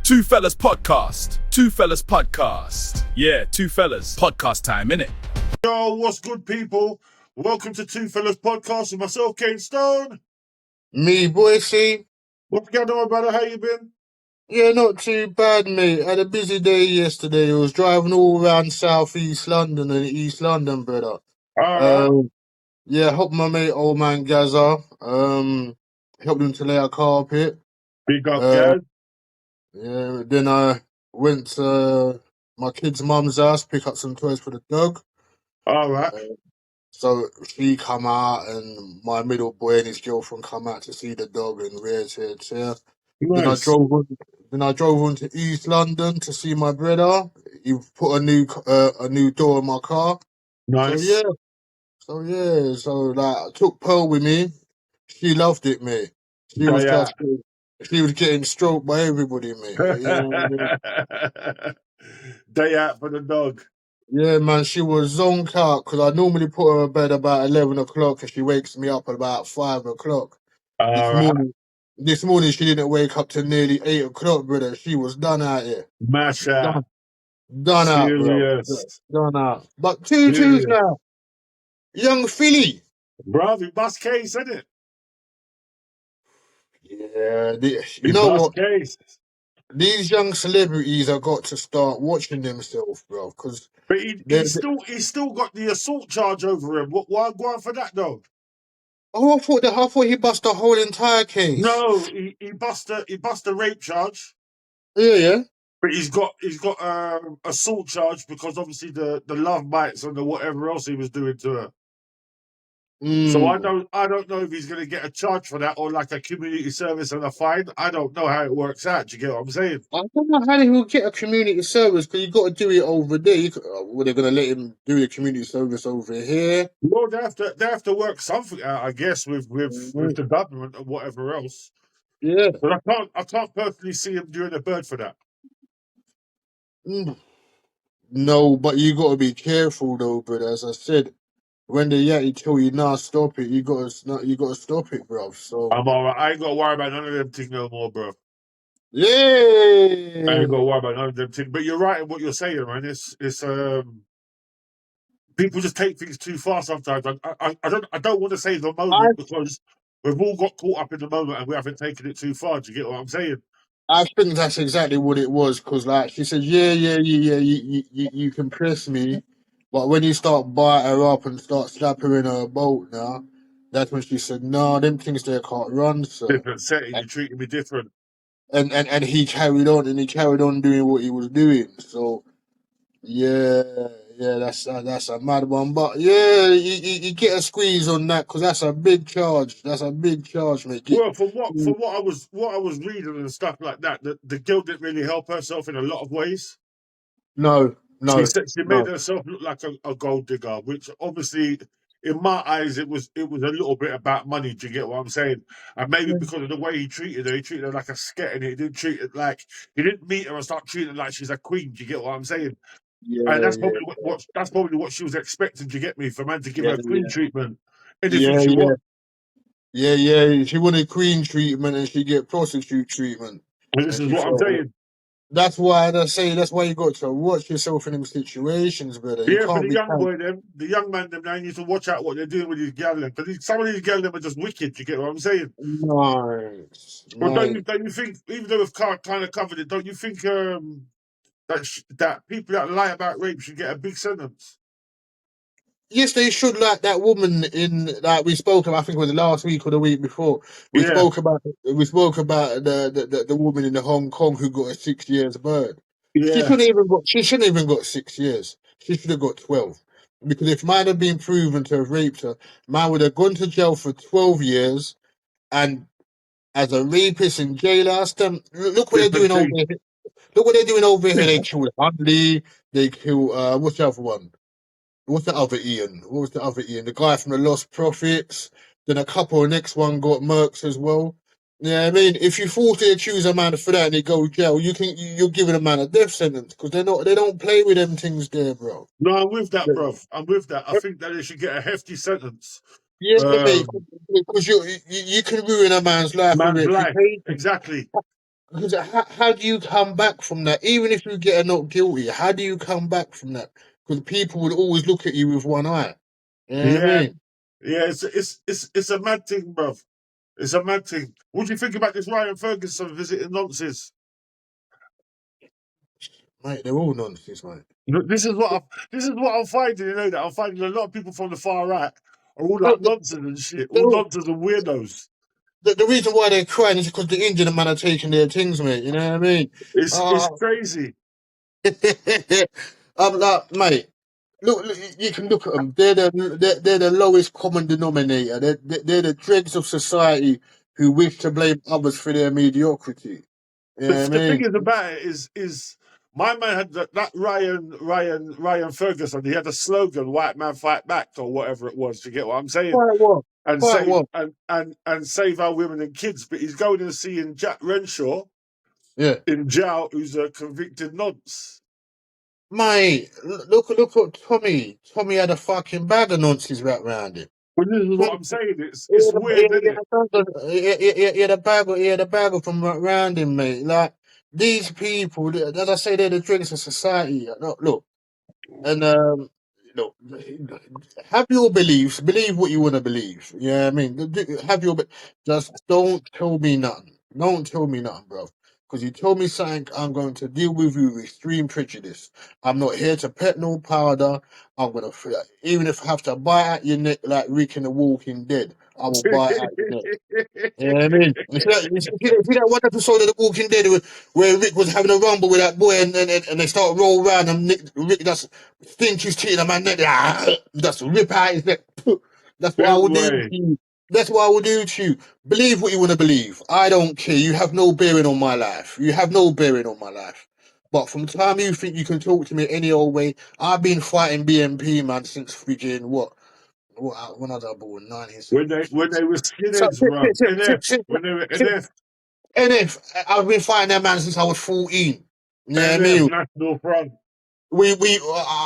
Two Fellas Podcast. Two Fellas Podcast. Yeah, Two Fellas. Podcast time, innit? Yo, what's good, people? Welcome to Two Fellas Podcast with myself, Kane Stone. Me, boy, see? What's going on, brother? How you been? Yeah, not too bad, mate. Had a busy day yesterday. I was driving all around South East London and East London, brother. All right. Yeah, helped my mate, old man Gaza. Helped him to lay a carpet. Big up, Uh, guys. Yeah, then I went to my kid's mum's house, pick up some toys for the dog. All right. So she come out and my middle boy and his girlfriend come out to see the dog and rear to tear. Nice. Then I drove on to East London to see my brother. He put a new door in my car. Nice. So I took Pearl with me. She loved it, mate. She was getting stroked by everybody, mate. You know what I mean? Day out for the dog. Yeah, man, she was zonked out because I normally put her to bed about 11 o'clock and she wakes me up at about 5 o'clock. All right. This morning she didn't wake up till nearly 8 o'clock, brother. She was done out here. Mash out. Done out, bro. Done out. But 2-2s now. Young Philly. Bro, we bust case, isn't it? Yeah, you know what? Case. These young celebrities have got to start watching themselves, bro. But he's still got the assault charge over him. Why go on for that though? Oh, I thought he bust the whole entire case. No, he bust a rape charge. Yeah. But he's got assault charge because obviously the love bites and the whatever else he was doing to her. So I don't know if he's going to get a charge for that or like a community service and a fine. I don't know how it works out. Do you get what I'm saying? I don't know how he will get a community service because you got to do it over there. Were they going to let him do the community service over here? Well, they have to work something out, I guess, with the government or whatever else. Yeah, but I can't personally see him doing a bird for that. No, but you got to be careful though, brother. As I said, when the yatty tell you nah, stop it, you got to stop it, bro. So I'm alright. I ain't got to worry about none of them things no more, bro. Yeah, I ain't got to worry about none of them things. But you're right in what you're saying, man. It's people just take things too far sometimes. I don't want to say the moment because we've all got caught up in the moment and we haven't taken it too far. Do you get what I'm saying? I think that's exactly what it was. Because like she said, you can press me, but when you start biting her up and start slapping her in her boat now, that's when she said, "No, them things there can't run, sir." Different setting. You treated me different. And he carried on doing what he was doing. So yeah, that's a mad one. But yeah, you get a squeeze on that because that's a big charge. That's a big charge, mate. Well, for what I was reading and stuff like that, the girl didn't really help herself in a lot of ways. No. She made herself look like a gold digger, which obviously, in my eyes, it was a little bit about money. Do you get what I'm saying? And maybe because of the way he treated her like a sket, and he didn't treat it like he didn't meet her and start treating her like she's a queen. Do you get what I'm saying? Yeah, and that's probably what she was expecting. Do you get me? For man to give her queen treatment, anything she wants. Yeah. She wanted queen treatment, and she get prostitute treatment. And this is what I'm saying. That's why you got to watch yourself in them situations, brother. Yeah, for the young boy, the young man, now need to watch out what they're doing with these gallons because some of these gallons are just wicked. Do you get what I'm saying? Nice. Well, don't you think, even though we've kind of covered it, don't you think that people that lie about rape should get a big sentence? Yes, they should. Like that woman we spoke about. I think it was last week or the week before. We spoke about the woman in the Hong Kong who got a 6 years bird. Yeah. She shouldn't even got 6 years. She should have got 12. Because if man had been proven to have raped her, man would have gone to jail for 12 years, and as a rapist in jailhouse, look what they're doing over here. Look what they're doing over here. They killed Huntley. They killed what's the other one? What's the other Ian? What was the other Ian? The guy from the Lost Prophets. Then a couple of next one got Mercs as well. Yeah, I mean, if you falsely accuse a man for that and he go to jail, you're giving a man a death sentence because they don't play with them things there, bro. No, I'm with that, bro. I'm with that. I think that they should get a hefty sentence. Yeah, mate, because you can ruin a man's life. Exactly. Because how do you come back from that? Even if you get a not guilty, how do you come back from that? Because people would always look at you with one eye. You know what I Yeah, mean? yeah. It's a mad thing, bruv. It's a mad thing. What do you think about this Ryan Ferguson visiting nonsense? Mate, they're all nonsense, mate. Look, this is what I'm finding. You know that I'm finding a lot of people from the far right are all No, like nonsense and shit, they're all all, nonsense and weirdos. the reason why they're crying is because the Indian man are taking their things, mate. You know what I mean? It's Uh, crazy. I'm like, mate. Look, you can look at them. They're the lowest common denominator. They're the dregs of society who wish to blame others for their mediocrity. You know what The I thing mean? is about it is my man had that Ryan Ferguson. He had a slogan: "White man fight back" or whatever it was. You get what I'm saying? Quite what? And Quite save what? and save our women and kids. But he's going and seeing Jack Renshaw Yeah. in jail, who's a convicted nonce. Mate, look at Tommy. Tommy had a fucking bag of nonsense wrapped around him. But this is what Tommy, I'm saying. It's weird, isn't it? he had a bag of them around him, mate. Like, these people, as I say, they're the dregs of society. Look, and look, have your beliefs. Believe what you want to believe. Yeah, I mean, have your. Just don't tell me nothing. Don't tell me nothing, bro. Because you told me something, I'm going to deal with you with extreme prejudice. I'm not here to pet no powder. I'm gonna, even if I have to bite at your neck like Rick in the Walking Dead, I will bite at your neck. You know what I mean? You see that one episode of The Walking Dead where Rick was having a rumble with that boy and they start roll around and Rick just stink his teeth in the man's neck, just rip out his neck. That's what I No will do to way. you. That's what I will do to you. Believe what you want to believe. I don't care. You have no bearing on my life. You have no bearing on my life. But from the time you think you can talk to me any old way, I've been fighting BMP, man, since freaking when I was born, When 1976. they were So, skinheads, bro. NF. When they were NF. NF, I've been fighting that man since I was 14. Yeah, I NF mean, National Front.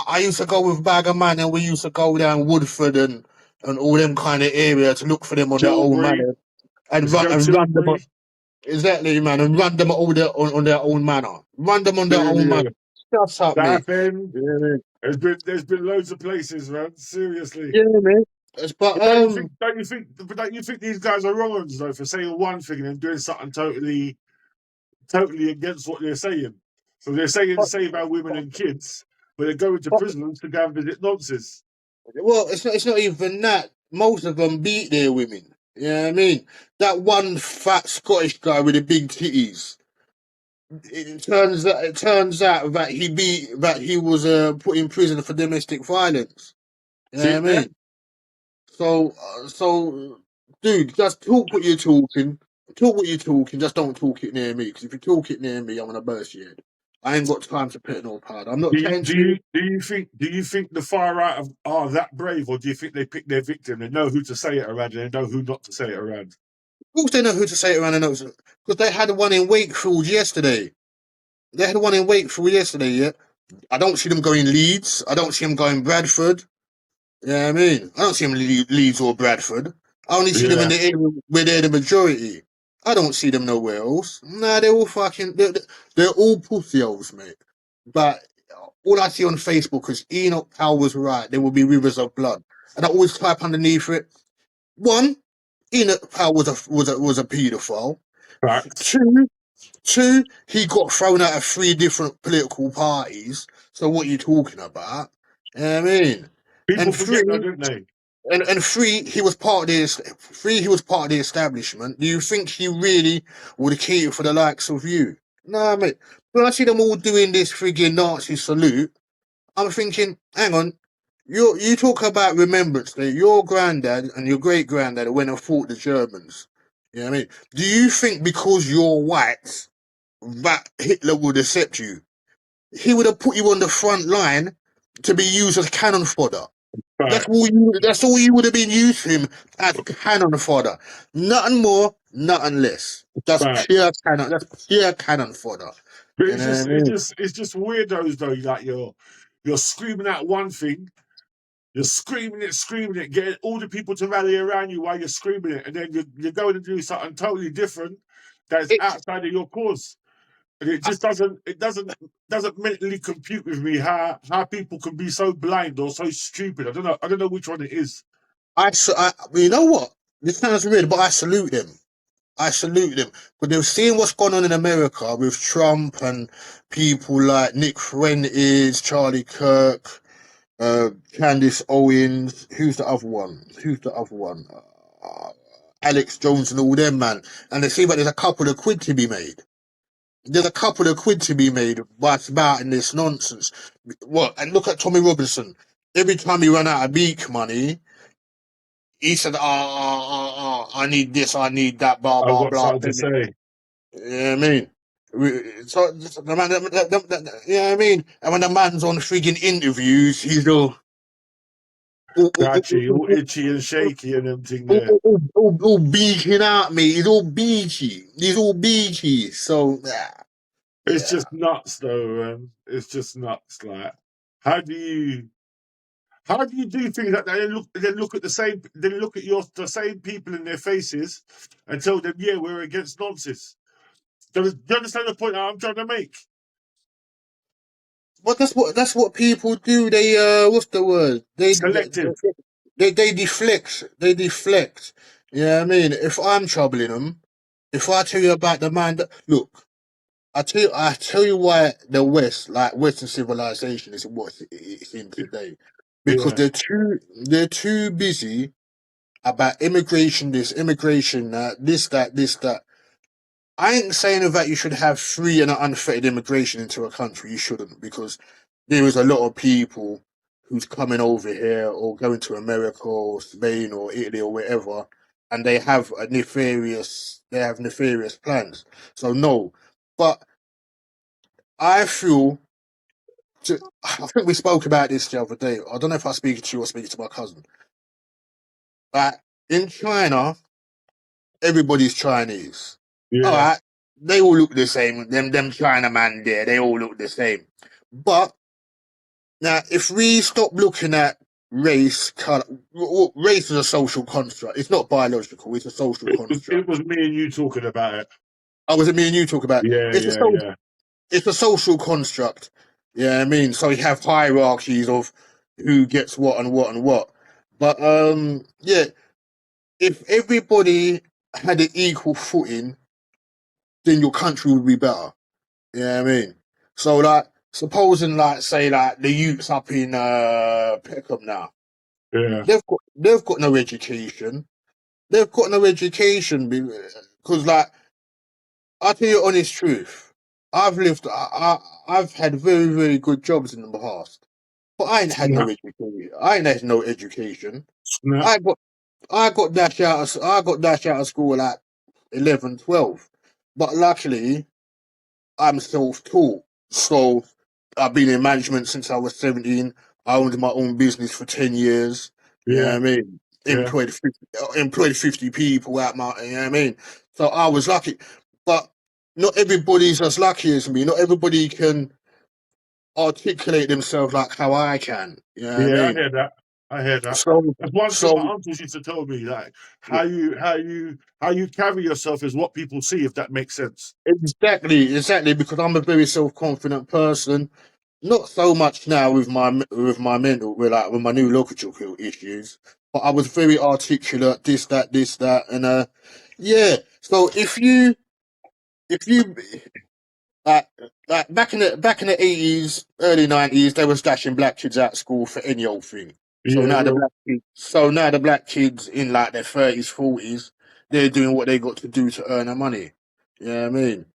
I used to go with Bag of Man, and we used to go down Woodford and all them kind of area to look for them on their own Tilbury. manor and Let's go run them up. Tilbury. Exactly, man, and run them all on their own manner. Run them on their own Yeah. manner. Shut up, mate. South End. Yeah, man. There's been loads of places, man. Seriously. Yeah, man. But But don't you think these guys are wrong though for saying one thing and then doing something totally against what they're saying? So they're saying but, save our women but, and kids, but they're going to but prisons to go and visit nonsense. well, it's not even that. Most of them beat their women. You know what I mean? That one fat Scottish guy with the big titties. It turns out that he was put in prison for domestic violence. You know See what I it there? mean? So, dude, just talk what you're talking. Talk what you're talking. Just don't talk it near me. Because if you talk it near me, I'm gonna burst your head. I ain't got time to pet no powder. I'm not chatting to you. Do you think the far right are that brave, or do you think they pick their victim? They know who to say it around, and they know who not to say it around. Of course, they know who to say it around the nose because they had one in Wakefield yesterday. They had one in Wakefield yesterday. Yeah, I don't see them going Leeds. I don't see them going Bradford. Yeah, I mean, I don't see them Leeds or Bradford. I only see them in Yeah, the area where they're the majority. I don't see them nowhere else. Nah, they're all fucking. They're all pussy holes, mate. But all I see on Facebook is Enoch Powell was right. There will be rivers of blood, and I always type underneath it. One, Enoch Powell was a paedophile. facts. Two, he got thrown out of three different political parties. So what are you talking about? You know what I mean? People And forget that, three, don't they? and three, he was part of he was part of the establishment. Do you think he really would cater for the likes of you? No, mate. When I see them all doing this frigging Nazi salute, I'm thinking, hang on, you talk about Remembrance Day. Your granddad and your great granddad went and fought the Germans. You know what I mean? Do you think because you're white that Hitler would accept you? He would have put you on the front line to be used as cannon fodder. Facts. That's all you would have been used to him as cannon fodder. Nothing more, nothing less. Facts. That's pure cannon fodder. But You know what I mean? it's just weirdos though. Like you're screaming out one thing, you're screaming it, getting all the people to rally around you while you're screaming it, and then you're going to do something totally different that's outside of your cause. And it just doesn't mentally compute with me how people can be so blind or so stupid. I don't know which one it is. You know what? This sounds weird, but I salute them. I salute them. But they've seen what's gone on in America with Trump and people like Nick Fuentes, Charlie Kirk, Candace Owens. Who's the other one? Alex Jones and all them, man. And they see that there's a couple of quid to be made. There's a couple of quid to be made by spouting this nonsense. What? And look at Tommy Robinson. Every time he ran out of beak money, he said, I need this, I need that, blah, I've blah, got blah. something to say. You know what I mean? So, the man, you know what I mean? And when the man's on frigging interviews, he's all Scratchy, all itchy and shaky and everything there. all beaking at me. He's all beachy. So, It's just nuts, though, man. It's just nuts. Like, how do you do things like that? Then look at the same people in their faces and tell them, yeah, we're against nonsense. Do you understand the point I'm trying to make? but that's what people do. They what's the word? Selective. They deflect. They deflect. You know what I mean? If I'm troubling them, if I tell you about the man that look, I tell you why the West, like Western civilization, is what it's in today, because Yeah. they're too busy about immigration, immigration that, this that. I ain't saying that you should have free and unfettered immigration into a country. You shouldn't, because there is a lot of people who's coming over here or going to America or Spain or Italy or wherever, and they have nefarious plans. So no, but I feel. I think we spoke about this the other day. I don't know if I was speaking to you or speaking to my cousin. But in China, everybody's Chinese. All Yeah. right, they all look the same. Them China man there, they all look the same. But now, if we stop looking at race, color, race is a social construct. It's not biological. It's a social construct. It was me and you talking about it. Oh, was it me and you talk about? Yeah, It's a yeah, yeah. it's a social construct. Yeah, I mean, so you have hierarchies of who gets what and what and what. But yeah, if everybody had an equal footing, then your country would be better. Yeah, I mean, so like, supposing like say like the youths up in Peckham now, Yeah. they've got no education. They've got no education because like I'll tell you honest truth. I've had very, very good jobs in the past, but I ain't had no Snap, education. I ain't had no education. snap. I got I got dashed out of school at 11, 12. But luckily, I'm self-taught. So I've been in management since I was 17. I owned my own business for 10 years. You know what Yeah, I mean? yeah, Employed 50 people out my, you know what I mean? So I was lucky. But not everybody's as lucky as me. Not everybody can articulate themselves like how I can. You know what I yeah. I mean? hear that. I hear that. So, That's one thing so my uncles used to tell me. Like how you carry yourself is what people see. If that makes sense. exactly, because I'm a very self-confident person. Not so much now with my mental, with my neurological issues, but I was very articulate. This, that, and yeah. So if you like back in the 80s, early 90s, they was dashing black kids out of school for any old thing. Yeah, real. So now the black kids in like their 30s, 40s, they're doing what they got to do to earn their money. You know what I mean?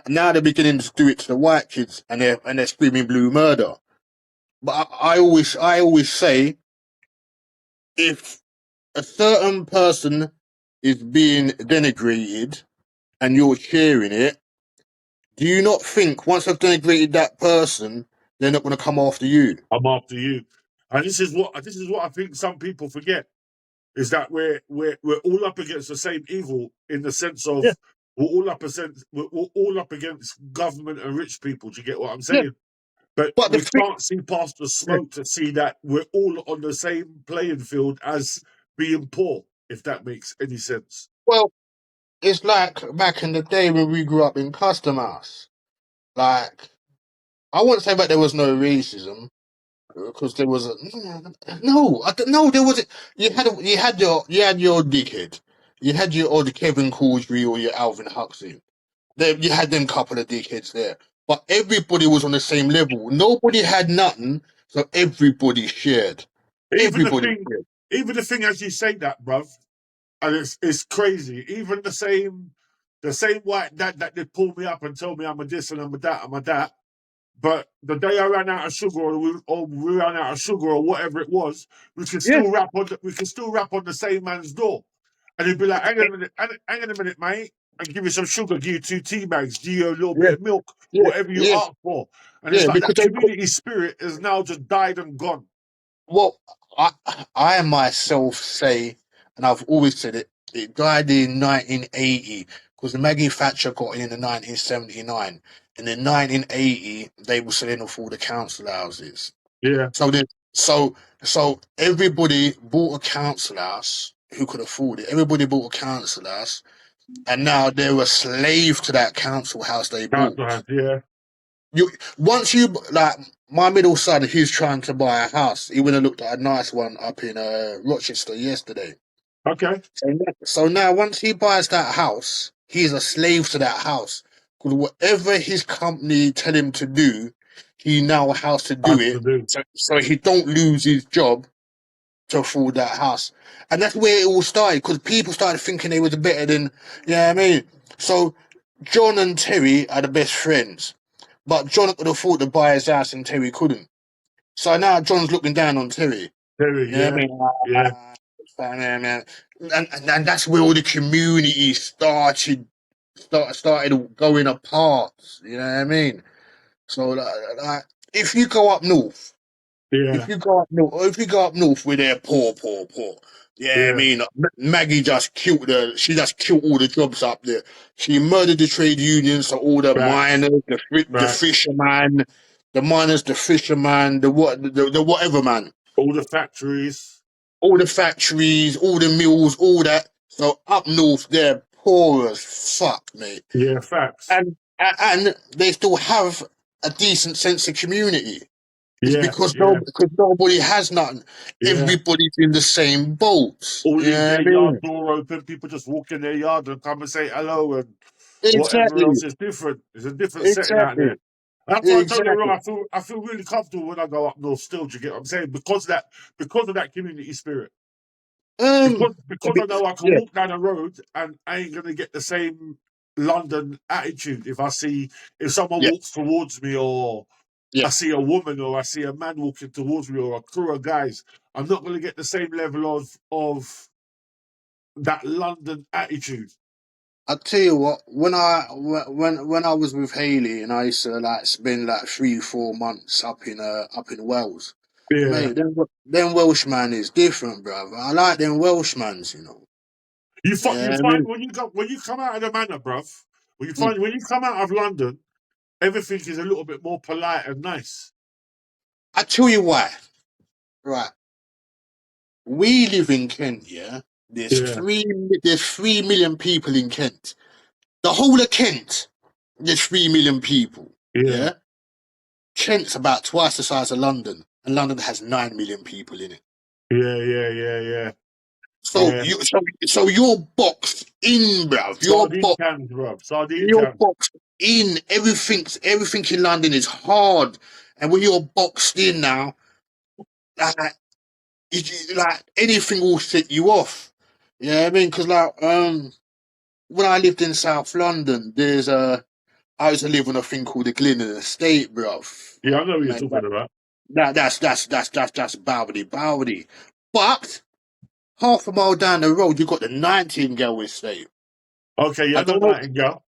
Now they're beginning to do it to the white kids, and they're screaming blue murder. But I always say, if a certain person is being denigrated and you're cheering it, do you not think once I've denigrated that person, they're not going to come after you? I'm after you. And this is what I think some people forget is that we're all up against the same evil in the sense Yeah, of we're all up against government and rich people. Do you get what I'm yeah. saying? But But the we thing, can't see past the yeah. smoke to see that we're all on the same playing field as being poor, if that makes any sense. Well, it's like back in the day when we grew up in custom house. Like, I wouldn't say that there was no racism because there was a no. I don't know. There was you had your dickhead. You had your old Kevin Causey or your Alvin Huxley. There, you had them couple of dickheads there, but everybody was on the same level. Nobody had nothing, so everybody shared. Even the Everybody thing, shared. even the thing as you say that, bruv, and it's crazy. Even the same white dad that did pull me up and tell me I'm a this and I'm a that, I'm a that. But the day I ran out of sugar, or we ran out of sugar, or whatever it was, Yeah, we could still rap on the same man's door, and he'd be like, "Hang on a minute, hang on a minute, mate. And give you some sugar, give you 2 tea bags, give you a little yeah, bit of milk, yeah, whatever you yeah, ask for." And it's yeah. like Because that they community spirit is now just died and gone. Well, I I myself say, and I've always said it, it died in 1980 because Maggie Thatcher got in 1979. And in 1980, they were selling off all the council houses. Yeah, So then, so so everybody bought a council house who could afford it. Everybody bought a council house, and now they're a slave to that council house they council bought. house. Yeah, You once you like my middle son, he's trying to buy a house. He went and looked at a nice one up in Rochester yesterday. okay, So now once he buys that house, he's a slave to that house. Because whatever his company tell him to do, he now has to do has to it. do. So he don't lose his job to afford that house. And that's where it all started, because people started thinking they was better than, you know what I mean? So John and Terry are the best friends. But John could afford to buy his house and Terry couldn't. So now John's looking down on Terry. Terry, You know what I yeah, mean? yeah, Man. And that's where all the community started going apart. You know what I mean? So like, if you go up north, yeah, if you go up north where they're poor. Yeah, I yeah. mean, Maggie just killed she just killed all the jobs up there. She murdered the trade unions, so all the Facts, miners, the facts. fisherman, the miners, the fisherman, the whatever man, All the factories. all the factories, all the mills, all that. So up north, they're poor as fuck, mate, Yeah, facts. and they still have a decent sense of community. It's Yeah, because yeah, nobody has nothing. yeah. Everybody's in the same boat. All You leave know their what I yard mean? door open. People just walk in their yard and come and say hello and whatever Exactly. else is different. It's a different setting out Exactly. there. That's why, don't get me wrong, Exactly. I feel really comfortable when I go up north still, do you get what I'm saying? Because of that community spirit. Because I know I can Yeah, walk down the road and I ain't gonna get the same London attitude if someone yeah, walks towards me, or yeah. I see a woman, or I see a man walking towards me, or a crew of guys. I'm not gonna get the same level of that London attitude. I tell you what, when I was with Haley and I used to like spend like 3 4 months up in Wales, Yeah. mate, them Welshman is different, bruv. I like them Welshmans, you know. You Yeah, I find mean, when you come out of the manor, bruv, mm. when you come out of London, everything is a little bit more polite and nice. I tell you why, right? We live in Kent, yeah. Yeah, There's 3 million people in Kent. The whole of Kent, there's 3 million people. yeah, Yeah, Kent's about twice the size of London, and London has 9 million people in it. yeah. So Yeah. so you're boxed in, bruv. Sardine cans, bruv. Sardine You're cans. boxed in. Everything in London is hard, and when you're boxed in now, like, like anything will set you off. Yeah, I mean, because like when I lived in South London, I used to live on a thing called the Glynn Estate, bruv. Yeah, I know what you're Man, talking about. that's bowdy. But half a mile down the road, you got the Nightingale Estate. Okay, yeah, I I know don't know, Nightingale.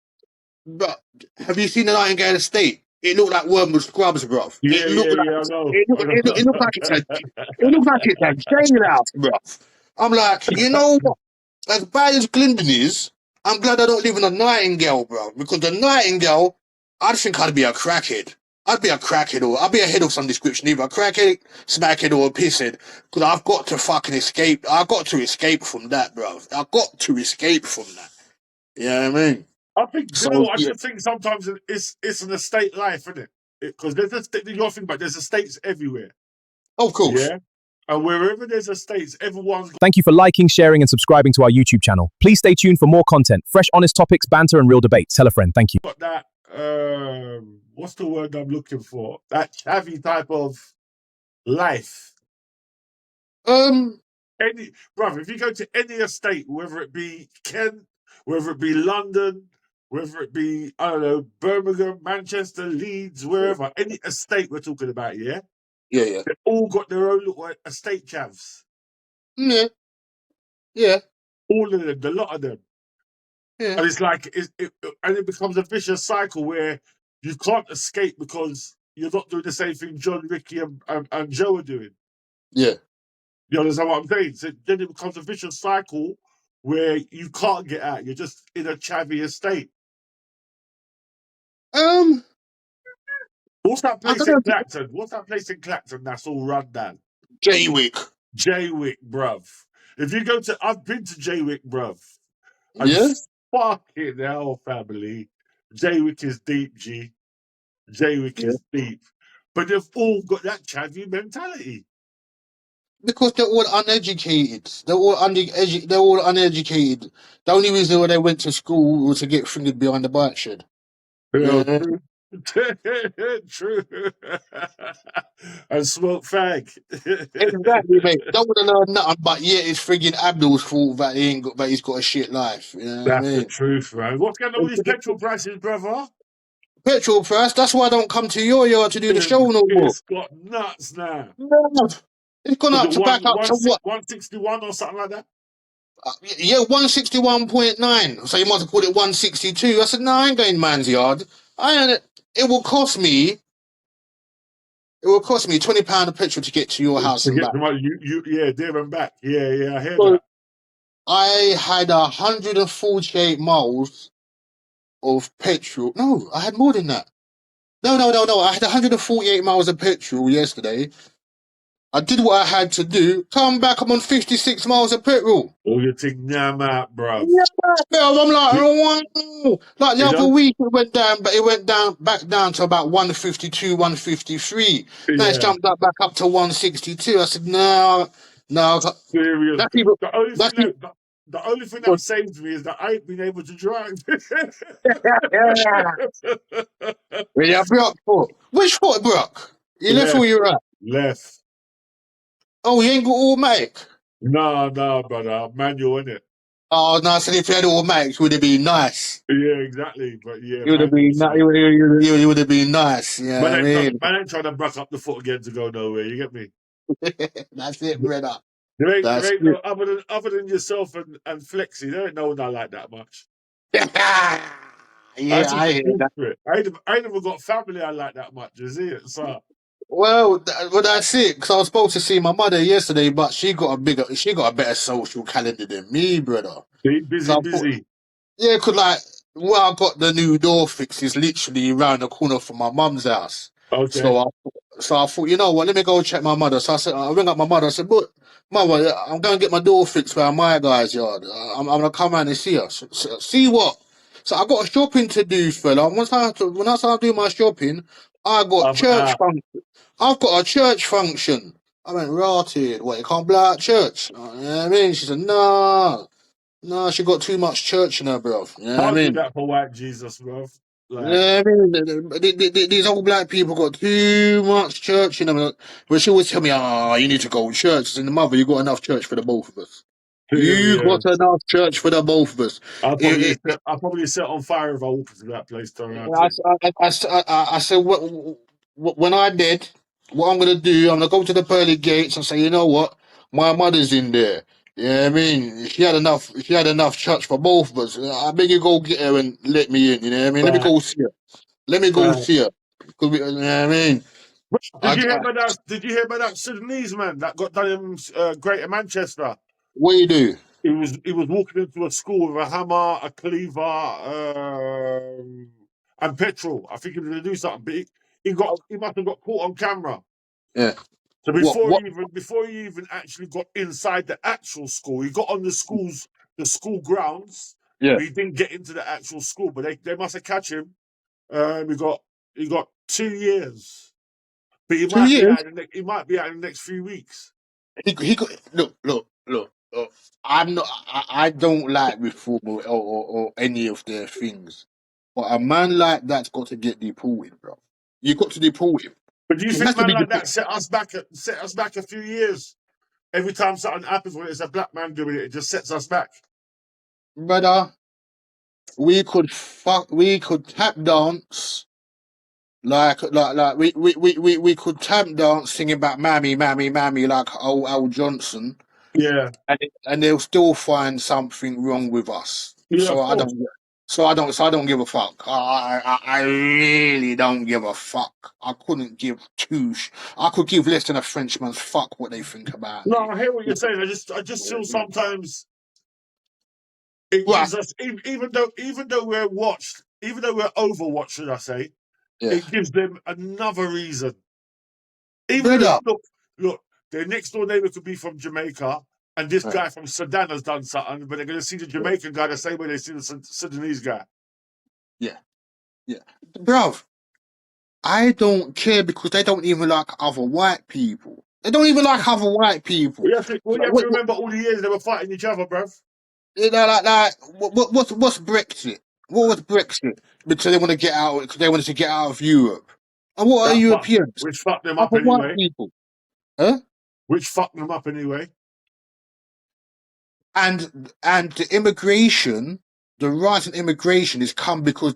but have you seen the Nightingale Estate? It looked like Wormwood Scrubs, bruv. I know. I It looked like it looked like it's a jail house, bruv. I'm like, you know what? As bad as Glendon is, I'm glad I don't live in a Nightingale, bro. Because the Nightingale, I'd think I'd be a crackhead. I'd be a crackhead, or I'd be a head of some description, either a crackhead, smackhead, or a pisshead. Because I've got to fucking escape. I've got to escape from that, bro. I've got to escape from that. You know what I mean? I think, do you know So what? I yeah, just think sometimes it's an estate life, isn't it? Because there's you got to think about it, there's estates everywhere. of course. Yeah. And wherever there's estates, everyone's Thank you for liking, sharing, and subscribing to our YouTube channel. Please stay tuned for more content, fresh, honest topics, banter, and real debates. Tell a friend. Thank you. got that. What's the word I'm looking for? That chavvy type of life. Any brother, if you go to any estate, whether it be Kent, whether it be London, whether it be I don't know Birmingham, Manchester, Leeds, wherever, any estate we're talking about, yeah, yeah, they've all got their own little estate chavs. yeah, yeah, All of them, a lot of them, yeah, and it's like and it becomes a vicious cycle where you can't escape because you're not doing the same thing John, Ricky, and Joe are doing. yeah. You understand what I'm saying? So then it becomes a vicious cycle where you can't get out. You're just in a chavvy estate. What's that I place don't in know. Clacton? What's that place in Clacton that's all run down? Jaywick. Jaywick, bruv. If you go to, I've been to Jaywick, bruv. And Yeah, fucking hell, family. Jaywick is deep, G. Jaywick yeah. is deep. But they've all got that chavvy mentality. Because they're all uneducated. They're all uneducated. The only reason why they went to school was to get fingered behind the bike shed. You know, Yeah. true. True. And smoke fag. Exactly, mate. Don't want to learn nothing, but yeah, it's frigging Abdul's fault that he's got a shit life. You know what I That's the mean? truth, man. What's going on with these petrol prices, brother? Petrol price. That's why I don't come to your yard to do the show no more. It's got nuts now. No. It's gone Was up it to back up to what? 161 or something like that? Yeah, 161.9. So you must have called it 162. I said, no, I ain't going man's yard. It will cost me. It will cost me £20 of petrol to get to your house To and get back. to my, yeah, there and back. Yeah, I hear So that. I had 148 miles of petrol. No, I had more than that. No. I had 148 miles of petrol yesterday. I did what I had to do. Come back, I'm on 56 miles of petrol. Oh, you think damn out, bruv. Yeah, bro, I'm like, You, wow. Like the you other know? week, it went down, but it went down back down to about 152, 153. Now it's Yeah, jumped up back up to 162. I said, no. serious. That's even. The only thing That's even. the only thing that saves me is that I ain't been able to drive. Yeah, Brock foot. Which foot, Brock? You left or Left, you right? left. Oh, you ain't got automatic. No, brother. Manual, innit? Oh no, I said if you had automatic, it would have been nice. Yeah, exactly. But yeah, It would have manual, been son. it would have been nice. You know what I mean? Man ain't trying to brush up the foot again to go nowhere. You get me? That's it, brother. There That's ain't it. no other than yourself and Flexi. There ain't no one I like that much. I Yeah, just I hear that. for it. I ain't never got family I like that much. Is it? So Well, that's it. Because I was supposed to see my mother yesterday, but she got a better social calendar than me, brother. So I thought, busy. yeah, because like where I got the new door fixed is literally around the corner from my mum's house. Okay. So I thought, you know what, let me go check my mother. So I ring up my mother. I said, but mother, I'm going to get my door fixed around my guy's yard. I'm going to come around and see her. So, see what? So I got shopping to do, fella. When I start doing my shopping, I got I'm church out. function. I've got a church function. I went, rotted. What, you can't blow out church? You know what I mean? She said, no, she got too much church in her, bro. You know what I Can't do mean? that for white Jesus, bro. Like, Yeah, I mean, these old black people got too much church in them. But she always tell me, you need to go to church. I said, mother, you got enough church for the both of us. You got serious. enough church for the both of us. I'll probably set on fire if I walk into that place. Turn around I, to I said, when I did, what I'm going to do, I'm going to go to the pearly gates and say, you know what? My mother's in there. Yeah, I mean, she had enough church for both of us. I beg you go get her and let me in. You know what I mean? Let me right, go see her. Let me go right. see her. You know what I mean? Did you hear I, about that? Did you hear about that Sudanese man that got done in Greater Manchester? what you do? He was walking into a school with a hammer, a cleaver, and petrol. I think he was going to do something, but he must have got caught on camera. Yeah. So What? before he even actually got inside the actual school, he got on the school grounds Yeah. but he didn't get into the actual school. But they must have catch him. He got 2 years, but he 2 might be years. out. He might be out in the next few weeks. He got look. I'm not. I don't like reform or any of their things, but a man like that's got to get deported, bro. You got to deport him. But do you He think has to man be like deported, that set us back a few years? Every time something happens when it's a black man doing it, it just sets us back. brother. We could tap dance we could tap dance singing about mammy, mammy, mammy like old Al Johnson, Yeah, and they'll still find something wrong with us. yeah, of course. So I don't give a fuck. I really don't give a fuck. I couldn't give I could give less than a Frenchman's fuck what they think about No, me. I hear what you're saying. I just feel sometimes it Right. gives us, even though we're watched, even though we're overwatched, should I say, Yeah. it gives them another reason. Even if Brother. look, their next door neighbor could be from Jamaica, and this Yeah. guy from Sudan has done something, but they're going to see the Jamaican guy the same way they see the Sudanese guy. Yeah. Yeah. Bruv, I don't care because they don't even like other white people. They don't even like other white people. You have to remember all the years they were fighting each other, bruv. You know, what's Brexit? What was Brexit? Because they want to get out. Because they wanted to get out of Europe. And what are Europeans? Which fucked them up Other white anyway. people, huh? Which fucked them up anyway. And the immigration, the rise in immigration is come because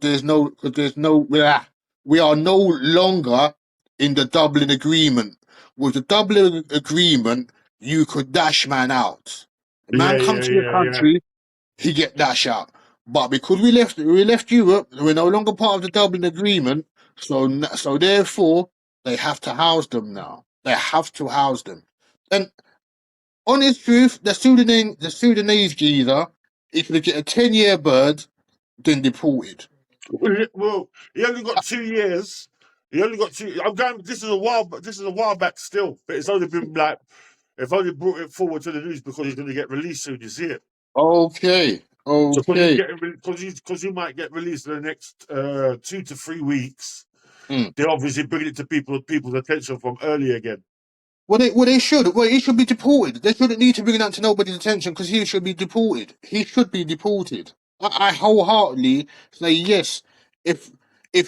we are no longer in the Dublin Agreement. With the Dublin Agreement, you could dash man out. A man come to your Yeah. country, he get dash out. But because we left Europe, we're no longer part of the Dublin Agreement. So therefore, they have to house them now. They have to house them. And honest truth, the Sudanese geezer, he could get a 10-year bird, then deported. Well, he only got 2 years. He only got 2. I'm going. This is a while back still, but it's only been like they've only brought it forward to the news because he's going to get released soon. You see it? Okay. So because he's Okay. getting because he might get released in the next 2 to 3 weeks. Mm. They obviously bring it to people's attention from early again. Well, they should. Well, he should be deported. They shouldn't need to bring that to nobody's attention because he should be deported. He should be deported. I wholeheartedly say yes. If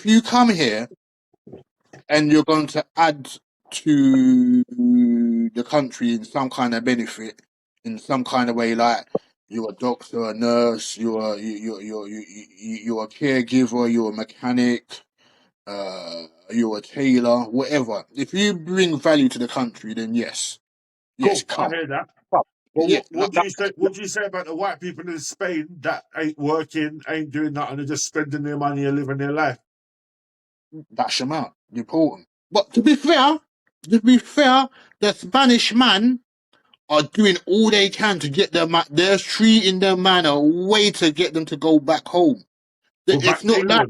you come here and you're going to add to the country in some kind of benefit, in some kind of way, like you're a doctor, a nurse, you're a caregiver, you're a mechanic, you're a tailor, whatever. If you bring value to the country, then yes, Cool, I come. hear that. Come. But Yeah, what do you say? What do you say about the white people in Spain that ain't working, ain't doing nothing, they're just spending their money and living their life? dash them out. Important. But to be fair, the Spanish man are doing all they can to get them. They're treating their man a way to get them to go back home. Go back It's to not like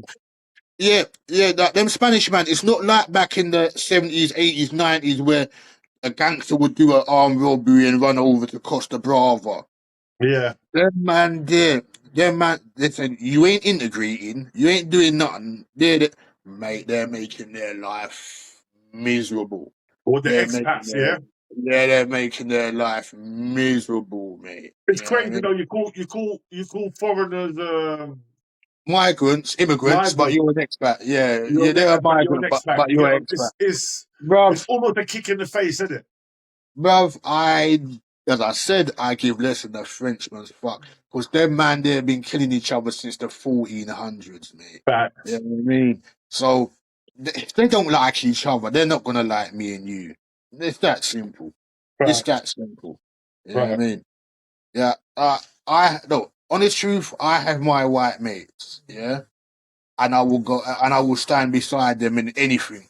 England. that them Spanish man. It's not like back in the 70s, 80s, 90s where a gangster would do an armed robbery and run over to Costa Brava. Yeah. Them man there, they said, you ain't integrating, you ain't doing nothing. They're making their life miserable. Or the They're making expats, yeah. they're making their life miserable, mate. It's You know what I crazy mean? though. You call foreigners Migrants, immigrants, but migrants. you're an expat. You're They're a you're an migrant, expat. but You you're get an expat. it's Bruv, almost a kick in the face, isn't it? bruv, as I said, I give less than a Frenchman's fuck. Because them man, they've been killing each other since the 1400s, mate. You know Facts. what I mean? So, if they don't like each other, they're not going to like me and you. It's that simple. It's Facts. that simple. You know what I Right. mean? Yeah. No, honest truth, I have my white mates, yeah? And I will stand beside them in anything.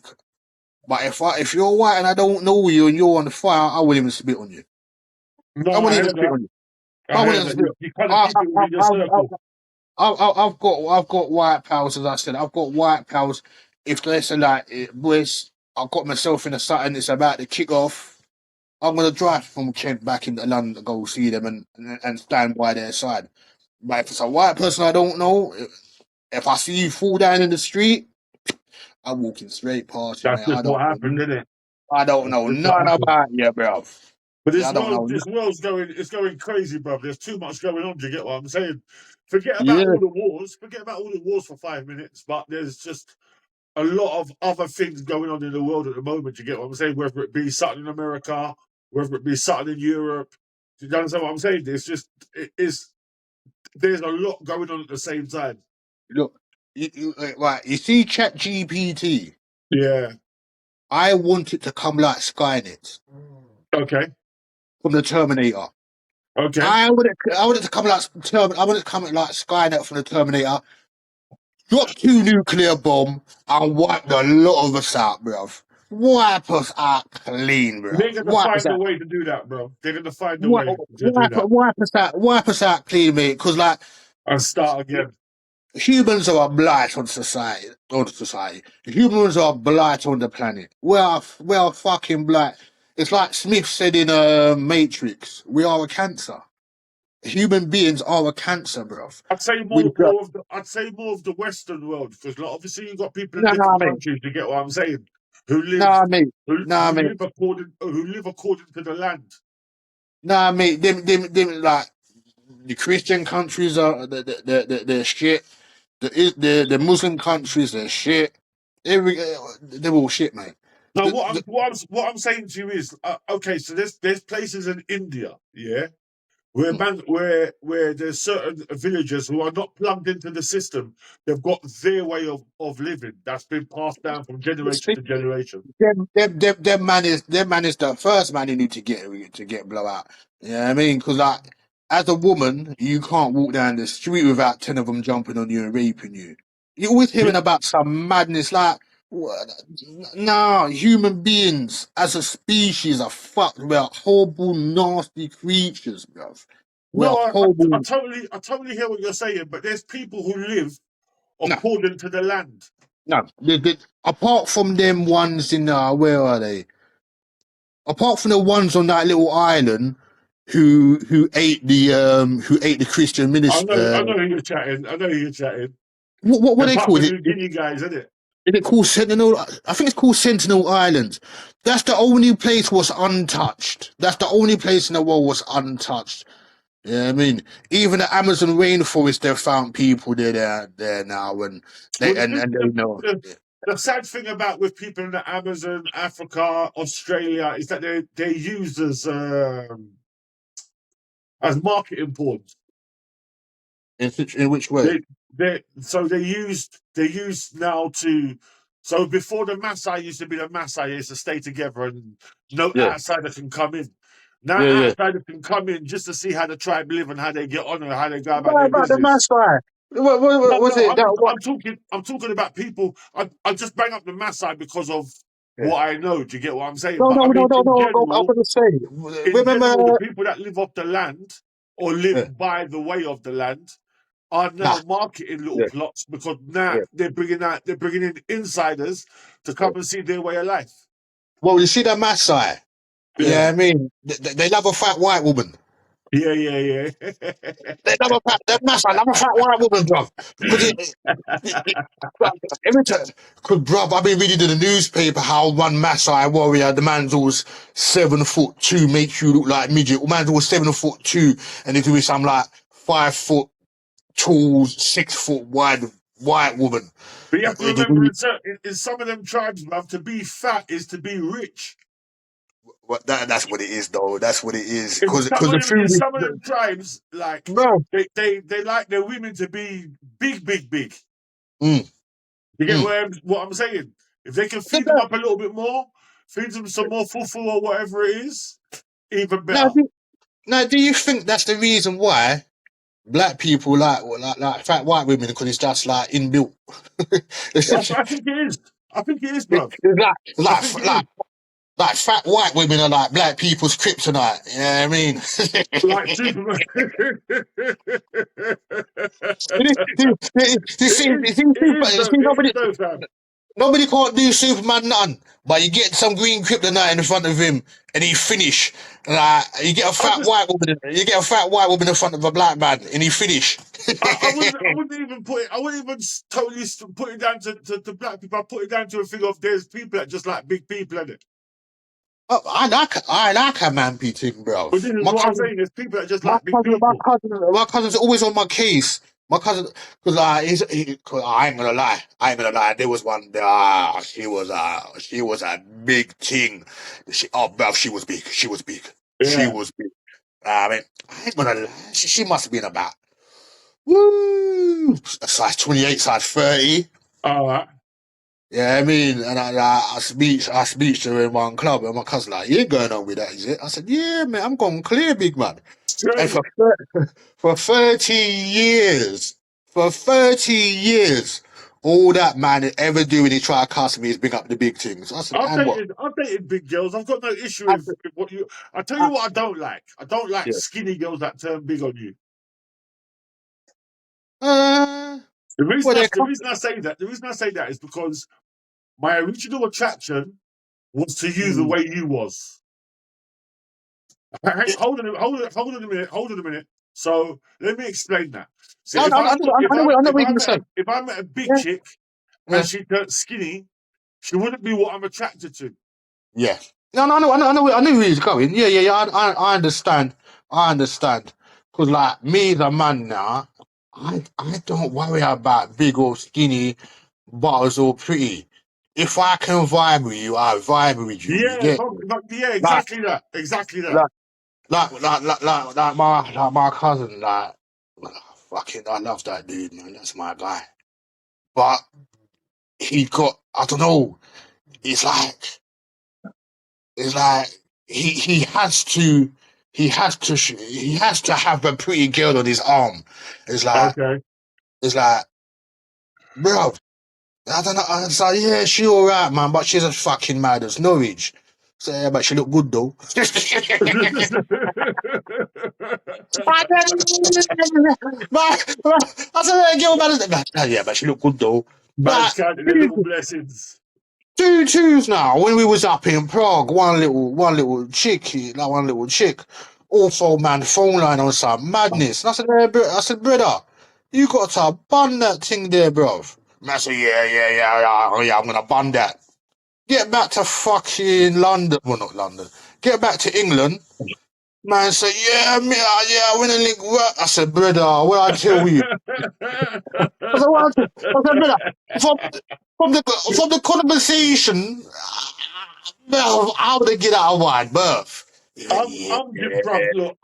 But if you're white and I don't know you and you're on fire, I wouldn't even spit on you. No, I I wouldn't even heard spit that. on you. I I wouldn't heard even that. spit. You kind of keep it within your circle. I've got white pals, as I said. I've got white pals. If they say like, boys, I've got myself in a Saturn, it's about to kick off. I'm gonna drive from Kent back into London to go see them and stand by their side. But if it's a white person I don't know, if I see you fall down in the street, I'm walking straight past you, That's mate. just what happened, isn't it? I don't That's know just what none happened. about you, bro. But Yeah, I don't know. this world's going, it's going crazy, bro. There's too much going on. Do you get what I'm saying? Forget Yeah, about all the wars. Forget about all the wars for 5 minutes. But there's just a lot of other things going on in the world at the moment. You get what I'm saying? Whether it be something in America, whether it be something in Europe. Do you understand what I'm saying? It's just, it is, there's a lot going on at the same time. look, right. You see, Chat GPT. Yeah. I want it to come like Skynet Okay. from the Terminator. Okay. I want it to come like I want it to come like Skynet from the Terminator. Drop 2 nuclear bomb and wipe the lot of us out, bruv. Wipe us out clean, They're bruv. going to Wipe us find a out. way to do that, bro. They're going to find a way to do that Wipe us out clean, mate. Because like and start again. humans are a blight on society. Humans are a blight on the planet. We are a fucking blight. It's like Smith said in Matrix. We are a cancer. Human beings are a cancer, bruv. I'd say We more of the Western world because like, obviously you've got people in nah, different mate. countries. You get what I'm saying? Who live Nah, mate. who, Nah, who mate. live according to the land. Nah, mate. Them like the Christian countries are they're shit. The Muslim countries they're shit. They're all shit, mate. Now, The- what I'm saying to you is, okay, so there's places in India, yeah, where there's certain villagers who are not plugged into the system. They've got their way of living that's been passed down from generation to generation. them man is the first man you need to get blow out. You know what I mean? Because like as a woman, you can't walk down the street without 10 of them jumping on you and raping you. You're always hearing about some madness like what? Nah, human beings as a species are fucked. We're horrible, nasty creatures, bruv. We're No, horrible. I totally hear what you're saying, but there's people who live No, according to the land. no. Apart from them ones in where are they? Apart from the ones on that little island who ate the Christian I minister. know who you're chatting. I know who you're chatting. What The they call Papua it? New Guinea guys, isn't it? Is it called Sentinel? I think it's called Sentinel Island. That's the only place was untouched. That's the only place in the world was untouched. Yeah, I mean, even the Amazon rainforest, they've found people there now, and they Well, and they know. the sad thing about with people in the Amazon, Africa, Australia is that they're used as marketing pawns. In which way? They used now to. So before the Maasai used to be the Maasai, used to stay together and no Yeah, outsider can come in. Now yeah. outsider can come in just to see how the tribe live and how they get on and how they go about What their about the business. Maasai? What No, was no, it? That what? I'm talking about people. I just bang up the Maasai because of Yeah. what I know. Do you get what I'm saying? No, But no, I no, mean, no, no. I'm gonna say. in Remember? general, the people that live off the land or Yeah. live by the way of the land are Nah. now marketing little Yeah, plots because now yeah, they're bringing in insiders to yeah. come and see their way of life. Well, you see the Maasai. Yeah, Yeah, I mean, they love a fat white woman. yeah. They love the Maasai love a fat white woman, bruv. Because bruv, every time, cause bruv, I've been reading in the newspaper how one Maasai warrior, the man's always 7'2", makes you look like midget. The man's always 7'2", and he's doing some like 5 foot tall, 6 foot wide white woman. But you have to remember, in some of them tribes, bruv, to be fat is to be rich. That's what it is, though. That's what it is. In Because some of the them, in food some of is, them tribes, like bro. they like their women to be big. Mm, You get mm. what I'm saying? If they can feed them up a little bit more, feed them some more fufu or whatever it is, even Now, better. do you think that's the reason why black people like fat white women? Because it's just like inbuilt. I think it is. I think it is, bruv. It's I think it is. like fat white women are like black people's kryptonite. You know what I mean? Like Superman. You see, It is though, nobody. fam. Nobody can't do Superman nothing. But you get some green kryptonite in front of him, and he finish. Like you get a I fat just, white woman. You get a fat white woman in front of a black man, and he finish. I wouldn't even put it. I wouldn't even totally put it down to black people. I put it down to a thing of there's people that just like big people in it. Oh, I like a mampy thing, bro. But this is what I'm saying. There's people that just My like big cousin, people. my cousin's always on my case. My cousin, because cause I ain't gonna lie. There was one. She was a big thing. Bruv, she was big. She was big. She Yeah. was big. I mean, I ain't gonna lie. She must have been about woo size 28, size 30. All right. Yeah, I mean, and I speak to her in one club, and my cousin like, "You ain't going on with that, is it?" I said, "Yeah, man, I'm going clear, big man." And Straight. for 30 years, all that man ever do when he try to cuss me is bring up the big things. I said, and what? I've dated big girls. I've got no issue I with said, what you. I tell you what, I don't like. I don't like yeah. skinny girls that turn big on you. Uh, well, The reason I say that is because my original attraction was to you the way you was. Hey, hold on a minute. So let me explain that. So I know what you're gonna say. if I met a big Yeah, chick and yeah, she turned skinny, she wouldn't be what I'm attracted to. yeah. No, I know where he's going. Yeah. I understand. Because like me, the man now, I don't worry about big or skinny, butters or pretty. If I can vibe with you, I vibe with you. You Yeah, get me? yeah, Like, exactly that. Exactly that. like, my cousin. Fucking, I love that dude, man. That's my guy. But he got, I don't know. It's like. It's like he has to have a pretty girl on his arm. Okay. It's like, bro, I don't know. It's like, yeah, she all right, man, but she's as fucking mad as Norwich. So yeah, but she look good though. I said, girl, man, yeah, but she look good though. Man's Like, counting the little blessings. two twos now. When we was up in Prague, one little chick, also man, phone line on some madness. And I said, brother, you got to bun that thing there, bruv. And I said, yeah, I'm gonna bun that. Get back to fucking London. Well, not London. Get back to England. Man said, yeah, I went and link work. I said, brother, what I tell you? Brother, from the conversation, well, how would I get out of wide berth? Bruv, look,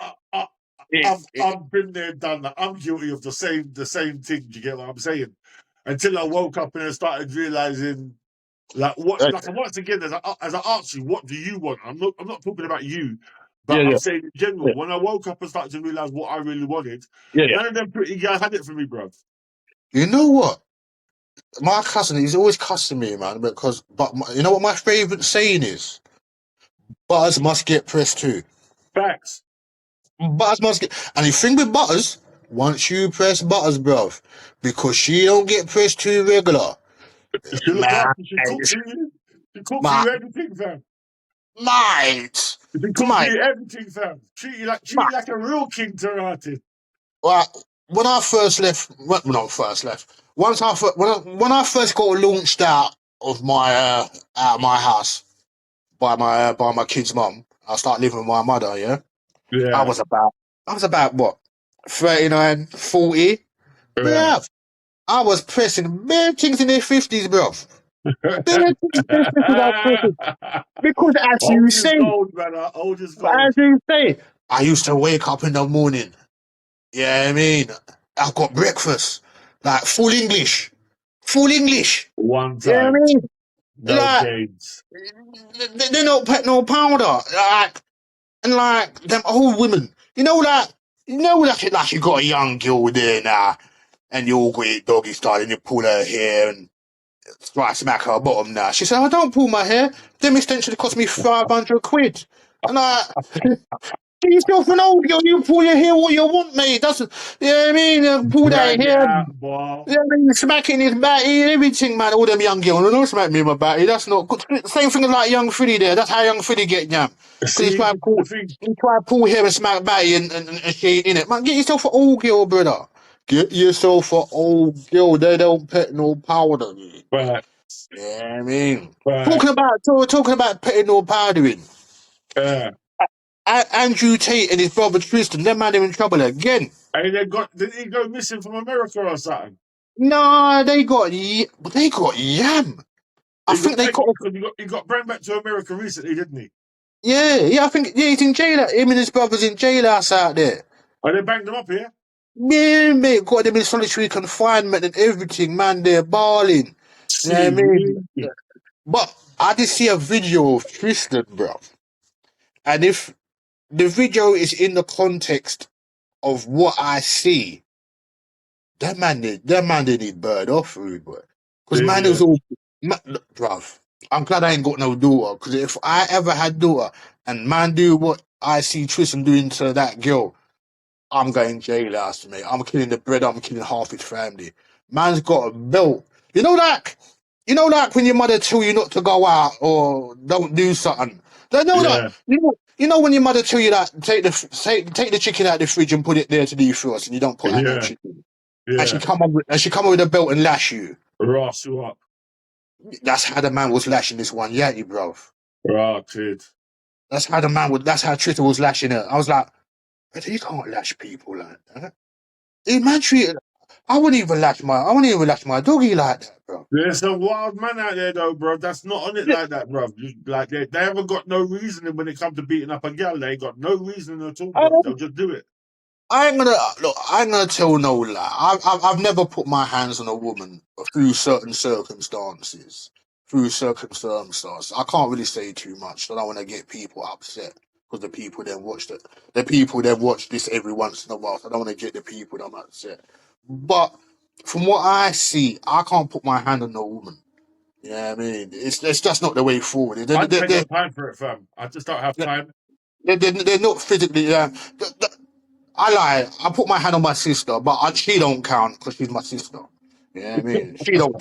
I've been there, done that. I'm guilty of the same thing. Do you get what I'm saying? Until I woke up and I started realizing, like, once again, as I asked you, what do you want? I'm not talking about you, but I'm saying in general. When I woke up and started to realize what I really wanted, none of them pretty guys had it for me, bruv. You know what? My cousin, he's always cussing me, man, you know what my favourite saying is? Butters must get pressed too. Facts. Butters must get, and the thing with Butters, once you press Butters, bruv, because she don't get pressed too regular, She look man, after, she cooks for you. She cooks for my, you everything, fam. mate, She cooks for mate, you everything, fam. Treat you like a real king to well, when I first left, well, not first left. When I first got launched out of my house by my kid's mum, I started living with my mother. Yeah, I Yeah. was about what 39, 40. Yeah. Bruv, I was pressing bare things in their 50s, bruv. Bare things in their 50s I was pressing. Because Old is gold, brother. Old is gold. I used to wake up in the morning. Yeah, I mean, I've got breakfast, like full English. One Yeah, I time. mean, No like games. they don't put no powder, like them old women. Like you got a young girl there now, and you all got it doggy style, and you pull her hair and try to smack her bottom now. She said, "I don't pull my hair. Them extensions cost me 500 quid," and Get yourself an old girl. You pull your hair what you want, mate. That's, you know what I mean? Pull that Drag it hair. out, boy. Yeah, I mean, smacking his batty and everything, man. All them young girls, don't smack me in my batty. That's not good. Same thing as like young Freddy there. That's how young Freddy get jam. Because See, the thing, he try to pull hair and smack batty and shit in it. Man, get yourself an old girl, brother. Get yourself an old girl. They don't pet no powder. but, Yeah, I mean, but, talking about petting or powdering. Andrew Tate and his brother Tristan, them man are in trouble again. and did he go missing from America or something? Nah, they got yam. I think they got. He got brought back to America recently, didn't he? Yeah, I think he's in jail. Him and his brother's in jailhouse out there. Oh, they banged him up here? Yeah, mate, got them in solitary confinement and everything, man. They're balling. You know what I mean? But I did see a video of Tristan, bro. And if the video is in the context of what I see, that man they need bird off food, bro. Because man, it was all, look, bruv. I'm glad I ain't got no daughter. Because if I ever had daughter and man do what I see Tristan doing to that girl, I'm going jailhouse, mate. I'm killing the bread. I'm killing half his family. Man's got a belt. You know, like when your mother tell you not to go out or don't do something. They know that. You know when your mother tell you that take the chicken out of the fridge and put it there to defrost, and you don't put out no chicken. Yeah. And she come up with a belt and lash you. Ross you up. That's how the man was lashing this one, yeah, you bro. Right, kid. That's how Twitter was lashing her. I was like, you can't lash people like that. Man treated. I wouldn't even lash my doggy like that, bro. There's some wild man out there, though, bro. That's not on it like that, bro. Like they haven't got no reasoning when it comes to beating up a girl. They ain't got no reasoning at all, bro. They'll just do it. I ain't gonna tell no lie. I've never put my hands on a woman through certain circumstances. I can't really say too much. I don't want to get people upset because the people then watch this every once in a while. So I don't want to get the people that I'm upset. But from what I see, I can't put my hand on no woman. You know what I mean? It's just not the way forward. I take no time for it, fam. I just don't have time. They're not physically. I lie. I put my hand on my sister, but she don't count because she's my sister. You know what I mean? She don't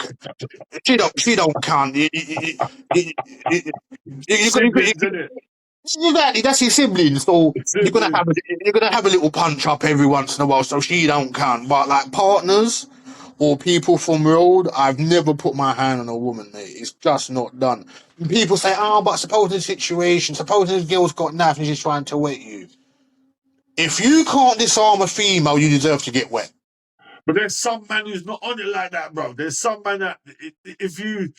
count. Siblings, innit? Exactly, that's your siblings. So you're gonna have a little punch up every once in a while. So she don't count. But like partners or people from road, I've never put my hand on a woman, mate. It's just not done. People say, "Oh, but suppose the situation, suppose this girl's got knife and she's trying to wet you." If you can't disarm a female, you deserve to get wet. But there's some man who's not on it like that, bro. There's some man that if you,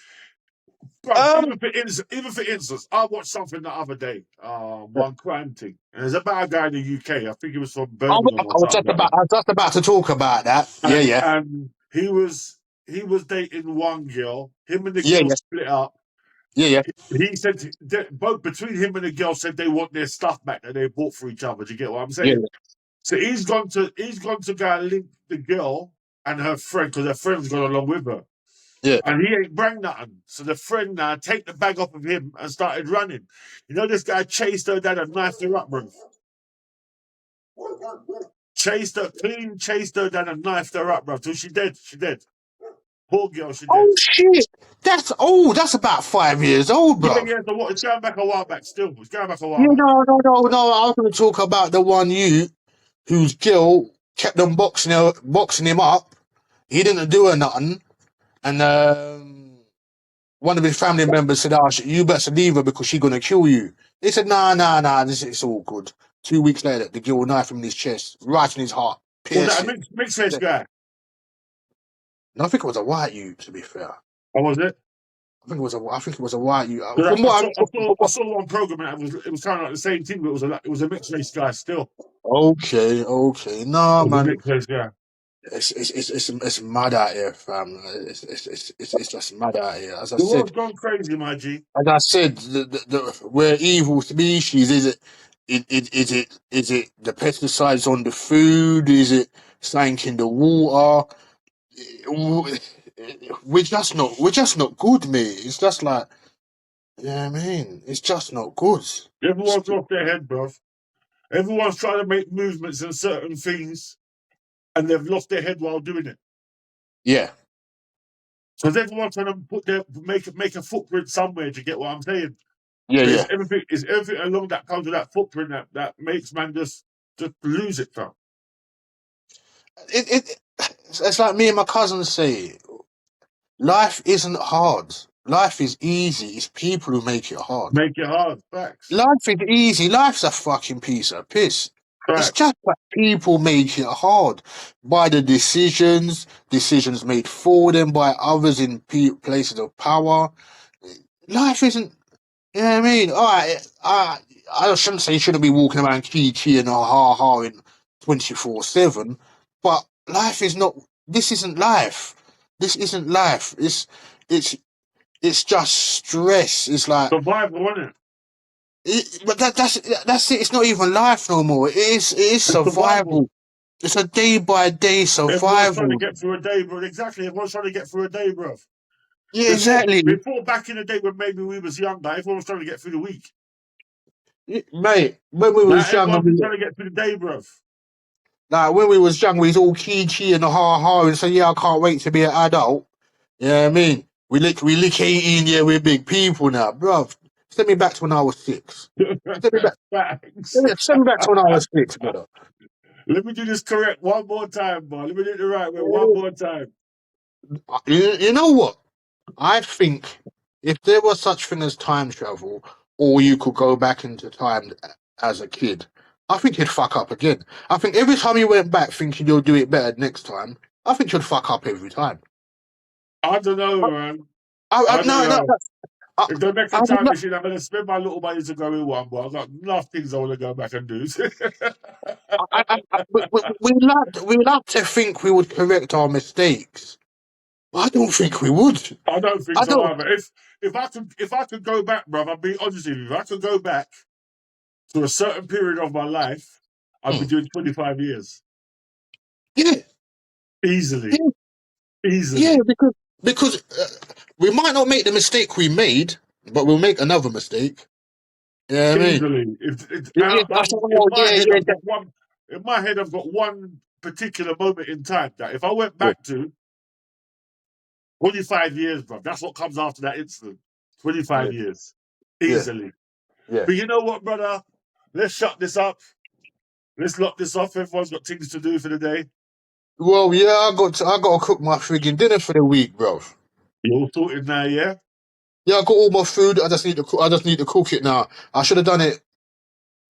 bro, even for instance, I watched something the other day, one crime thing, and it's about a guy in the UK. I think he was from Birmingham or something. I was just about to talk about that. And he was dating one girl. Him and the girl split up. Yeah. He said both between him and the girl said they want their stuff back that they bought for each other. Do you get what I'm saying? Yeah. So he's gone to go and link the girl and her friend because her friend's gone along with her. Yeah. And he ain't bring nothing. So the friend now take the bag off of him and started running. You know, this guy chased her down and knifed her up, bro. Chased her down and knifed her up, bro. So she dead. Poor girl, she dead. Oh shit! That's about 5 years old, bro. Yeah. So what? It's going back a while back. Still, it's going back a while. No. I was going to talk about the one whose girl kept on boxing him up. He didn't do her nothing, and one of his family members said, "Oh, you better leave her because she's going to kill you." He said, "Nah, it's all good." 2 weeks later, the girl knifed him in his chest, right in his heart. Was that a mixed race guy? No, I think it was a white youth, to be fair. Or was it? I think it was a white youth. I saw one program and it was kind of like the same thing, but it was a mixed race guy still. Okay. Nah, man. Mixed race guy. It's mad out here, fam. It's just mad out here. As I the said, world's gone crazy, my G. As I said, we're evil species. Is it the pesticides on the food? Is it stank in the water? We're just not good, mate. It's just like, you know what I mean? It's just not good. Everyone's off their head, bro. Everyone's trying to make movements in certain things, and they've lost their head while doing it. Yeah. Because everyone's trying to make a footprint somewhere. Do you get what I'm saying? Yeah, But yeah. it's everything along that comes with that footprint that makes man just lose it, fam. It's like me and my cousin say, life isn't hard. Life is easy. It's people who make it hard. Make it hard. Facts. Life is easy. Life's a fucking piece of piss. It's Facts. just that people make it hard by the decisions made for them by others in places of power. Life isn't, you know what I mean? All right, I shouldn't say you shouldn't be walking around key and ha in 24/7, but life is not. This isn't life. This isn't life. It's just stress. It's like Survival, isn't it? but that's it. It's not even life no more. It is survival. It's a day by day survival. Everyone's trying to get through a day, bro. Exactly. Everyone's trying to get through a day, bro. Yeah, exactly. Before back in the day when maybe we was younger, everyone was trying to get through the week. Mate, when we was young, everyone was trying to get through the day, bro. Like when we was young, we was all key and ha and say, yeah, I can't wait to be an adult. You know what I mean? We lick 18, yeah, we're big people now, bruv. Send me back to when I was 6. Send me back to when I was 6, brother. Let me do this correct one more time, bro. Let me do it the right way one more time. You know what? I think if there was such thing as time travel, or you could go back into time as a kid, I think you'd fuck up again. I think every time you went back thinking you'll do it better next time, I think you'd fuck up every time. I don't know, man. No. If the next time machine, I'm going to spend my little money to go in one, but I've got enough things I want to go back and do. We like to think we would correct our mistakes. I don't think we would. I don't think so either. If I could go back, bruv, I'll be honest with you. If I could go back to a certain period of my life, I'd be doing 25 years. Yeah. Easily. Yeah. Easily. Yeah, because we might not make the mistake we made, but we'll make another mistake. Yeah, Easily. In my head, I've got one particular moment in time that if I went back to 25 years, bro, that's what comes after that incident. 25 years. Easily. Yeah. But you know what, brother? Let's shut this up. Let's lock this off. Everyone's got things to do for the day. Well, yeah, I got to cook my friggin' dinner for the week, bro. You all sorted now, yeah? Yeah, I got all my food. I just need to cook it now. I should have done it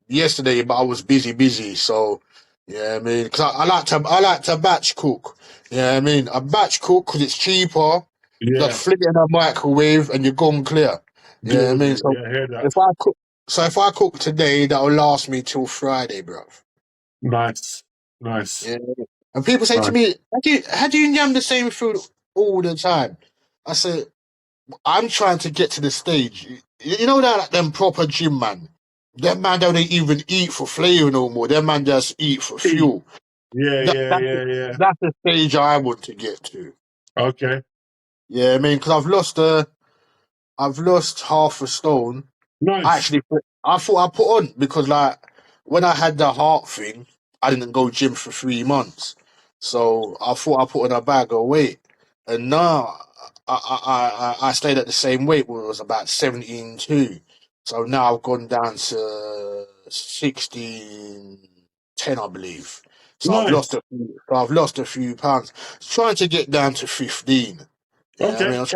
yesterday, but I was busy. So, yeah, I mean, because I like to batch cook. Yeah, I mean, I batch cook because it's cheaper. Yeah. Like flick it in a microwave and you're gone clear. Yeah, I mean, so I hear that. if I cook today, that'll last me till Friday, bro. Nice. Yeah. And people say to me, how do you yam the same food all the time? I say, I'm trying to get to the stage. You know that like, them proper gym man. Them man don't even eat for flavor no more. Them man just eat for fuel. Yeah. That's the stage I want to get to. Okay. Yeah, I mean, because I've lost half a stone. Nice. I thought I put on because like when I had the heart thing, I didn't go gym for 3 months, so I thought I put on a bag of weight, and now I stayed at the same weight, where it was about 17.2. So now I've gone down to 16.10, I believe. So nice. I've lost a few pounds. Trying to get down to 15. Okay. I mean, I'm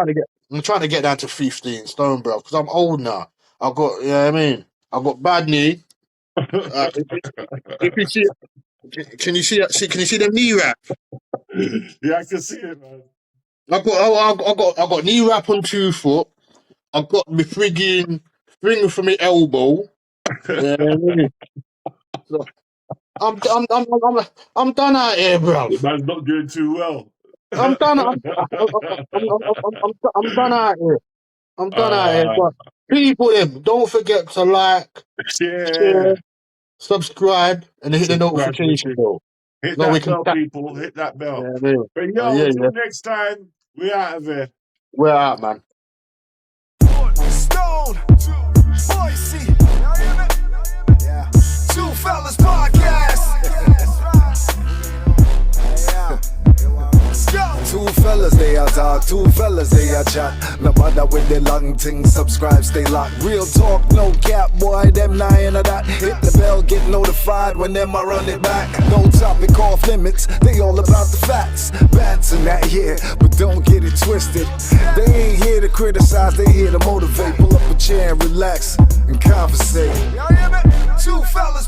trying to get down to 15 stone, bro, because I'm old now. I've got, I've got bad knee. If you see, can you see the knee wrap? Yeah, I can see it, man. I got knee wrap on 2 foot. I've got my friggin' string for my elbow. So I'm done out here, bro. The man's not doing too well. I'm done. I'm done out here. I'm done out here. But people, don't forget to like, share, subscribe, and hit the notification bell. Hit that bell, people. Hit that bell. Yeah, but until next time, we're out of here. We're out, man. Stone, Boise, yeah. 2 fellas. talk, two fellas they a chat. No bother with the long thing, subscribe, stay locked. Real talk, no cap, boy, them nine of that. Hit the bell, get notified when them I run it back. No topic off limits, they all about the facts. Banter that here, but don't get it twisted. They ain't here to criticize, they here to motivate. Pull up a chair and relax and conversate. Y'all hear me? Two fellas